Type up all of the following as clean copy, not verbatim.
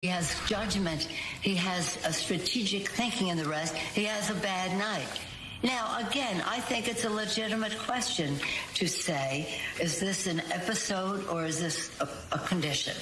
He has judgment. He has a strategic thinking, and the rest. He has a bad night. Now, again, I think it's a legitimate question to say, is this an episode or is this a condition?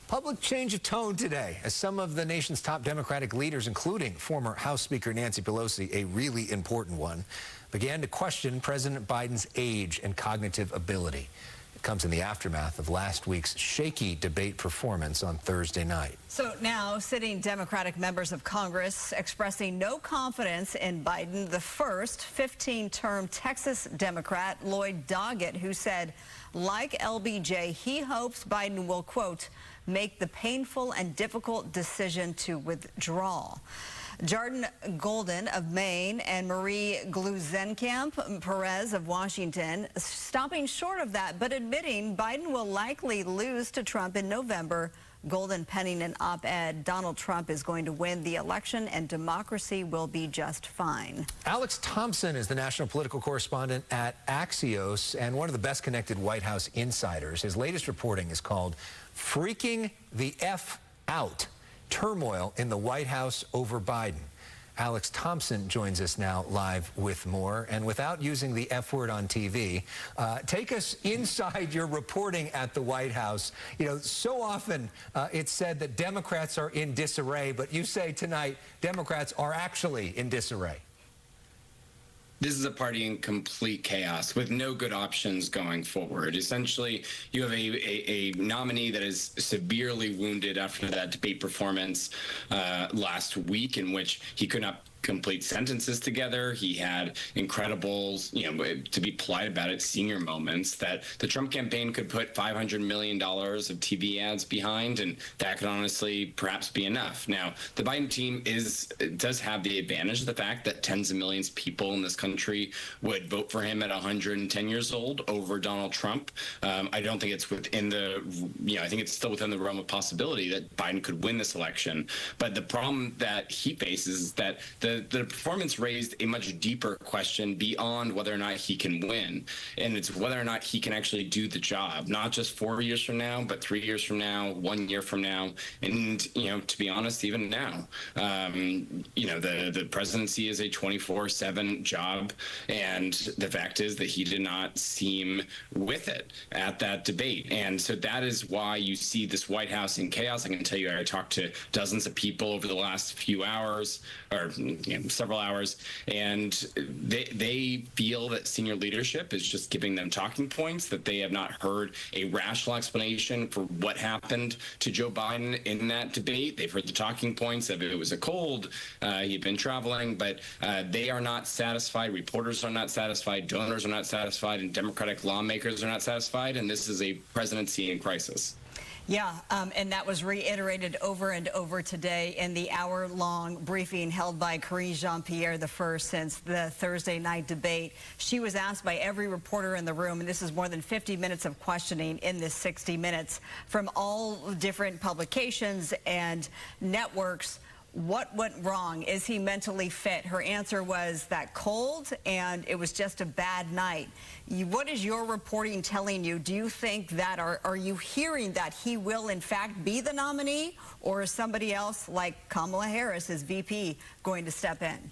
Public change of tone today as some of the nation's top Democratic leaders, including former House Speaker Nancy Pelosi, a really important one, began to question President Biden's age and cognitive ability. It comes in the aftermath of last week's shaky debate performance on Thursday night. So now sitting Democratic members of Congress expressing no confidence in Biden. The first 15-term Texas Democrat, Lloyd Doggett, who said, like LBJ, he hopes Biden will, quote, make the painful and difficult decision to withdraw. Jordan Golden of Maine and Marie Gluesenkamp Perez of Washington stopping short of that, but admitting Biden will likely lose to Trump in November. Golden penning an op-ed, Donald Trump is going to win the election and democracy will be just fine. Alex Thompson is the national political correspondent at Axios and one of the best connected White House insiders. His latest reporting is called Freaking the F Out. Turmoil in the White House over Biden. Alex Thompson joins us now live with more. And without using the F word on TV, take us inside your reporting at the White House. You know, so often it's said that Democrats are in disarray, but you say tonight Democrats are actually in disarray. This is a party in complete chaos with no good options going forward. Essentially, you have a nominee that is severely wounded after that debate performance last week in which he could not complete sentences together. He had incredible, to be polite about it, senior moments that the Trump campaign could put $500 million of TV ads behind, and that could honestly perhaps be enough. Now, the Biden team does have the advantage of the fact that tens of millions of people in this country would vote for him at 110 years old over Donald Trump. I don't think it's within the, I think it's still within the realm of possibility that Biden could win this election. But the problem that he faces is that the performance raised a much deeper question beyond whether or not he can win. And it's whether or not he can actually do the job, not just 4 years from now, but 3 years from now, 1 year from now. And, to be honest, even now, the presidency is a 24/7 job. And the fact is that he did not seem with it at that debate. And so that is why you see this White House in chaos. I can tell you, I talked to dozens of people over the last few hours, or several hours, and they feel that senior leadership is just giving them talking points, that they have not heard a rational explanation for what happened to Joe Biden in that debate. They've heard the talking points of it was a cold, he'd been traveling, but they are not satisfied. Reporters are not satisfied. Donors are not satisfied, and Democratic lawmakers are not satisfied, and this is a presidency in crisis. Yeah, and that was reiterated over and over today in the hour-long briefing held by Karine Jean-Pierre, the first since the Thursday night debate. She was asked by every reporter in the room, and this is more than 50 minutes of questioning in this 60 minutes from all different publications and networks. What went wrong? Is he mentally fit? Her answer was that cold, and it was just a bad night. What is your reporting telling you? Do you think that, are you hearing that he will in fact be the nominee, or is somebody else like Kamala Harris, his VP, going to step in?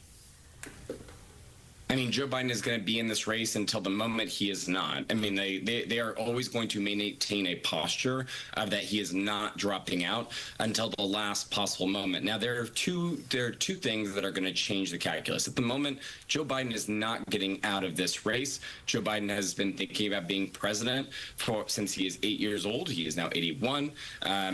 I mean, Joe Biden is going to be in this race until the moment he is not. I mean, they are always going to maintain a posture of that he is not dropping out until the last possible moment. Now, there are two things that are going to change the calculus. At the moment, Joe Biden is not getting out of this race. Joe Biden has been thinking about being president since he is 8 years old. He is now 81.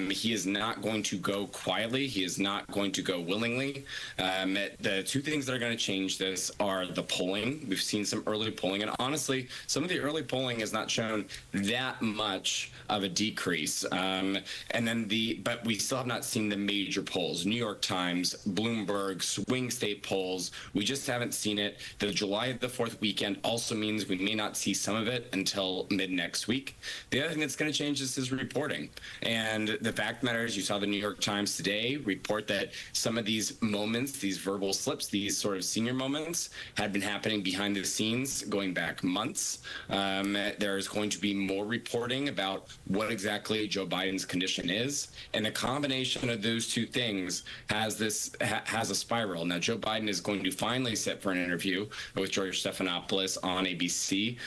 He is not going to go quietly. He is not going to go willingly. The two things that are going to change this are the polling. We've seen some early polling, and honestly, some of the early polling has not shown that much of a decrease. But we still have not seen the major polls. New York Times, Bloomberg, swing state polls. We just haven't seen it. The July the 4th weekend also means we may not see some of it until mid next week. The other thing that's going to change is his reporting. And the fact of the matter is, you saw the New York Times today report that some of these moments, these verbal slips, these sort of senior moments, had been happening happening behind the scenes going back months. There's going to be more reporting about what exactly Joe Biden's condition is. And the combination of those two things has a spiral. Now, Joe Biden is going to finally sit for an interview with George Stephanopoulos on ABC.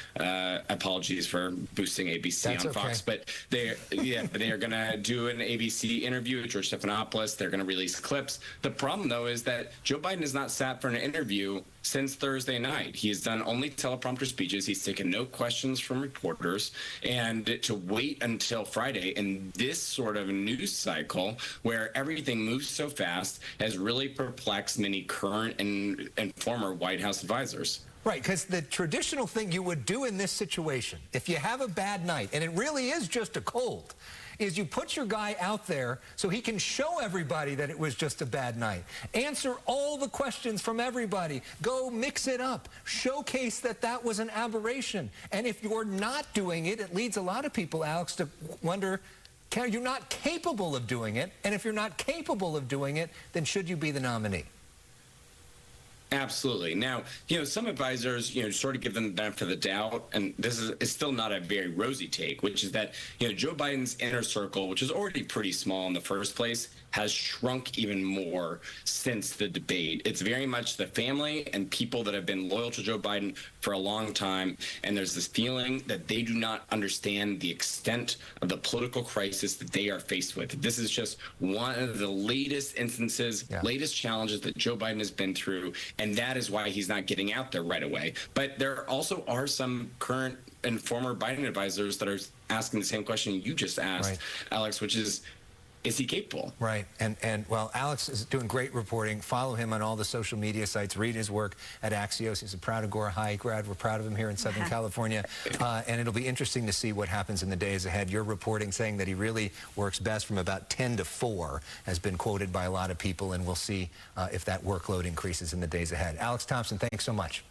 Apologies for boosting ABC That's on Fox, okay. but they are going to do an ABC interview with George Stephanopoulos. They're going to release clips. The problem, though, is that Joe Biden has not sat for an interview since Thursday night. He has done only teleprompter speeches. He's taken no questions from reporters. And to wait until Friday in this sort of news cycle where everything moves so fast has really perplexed many current and former White House advisors. Right, because the traditional thing you would do in this situation, if you have a bad night, and it really is just a cold, is you put your guy out there so he can show everybody that it was just a bad night. Answer all the questions from everybody. Go mix it up. Showcase that that was an aberration. And if you're not doing it, it leads a lot of people, Alex, to wonder, you're not capable of doing it. And if you're not capable of doing it, then should you be the nominee? Absolutely. Now, some advisors, sort of give them the benefit of the doubt, and this is still not a very rosy take, which is that, Joe Biden's inner circle, which is already pretty small in the first place, has shrunk even more since the debate. It's very much the family and people that have been loyal to Joe Biden for a long time, and there's this feeling that they do not understand the extent of the political crisis that they are faced with. This is just one of the latest instances, latest challenges that Joe Biden has been through, and that is why he's not getting out there right away. But there also are some current and former Biden advisors that are asking the same question you just asked, Alex, which is he capable? Right. And well, Alex is doing great reporting. Follow him on all the social media sites. Read his work at Axios. He's a proud Agora High grad. We're proud of him here in Southern California. And it'll be interesting to see what happens in the days ahead. Your reporting saying that he really works best from about 10 to 4 has been quoted by a lot of people, and we'll see if that workload increases in the days ahead. Alex Thompson, thanks so much.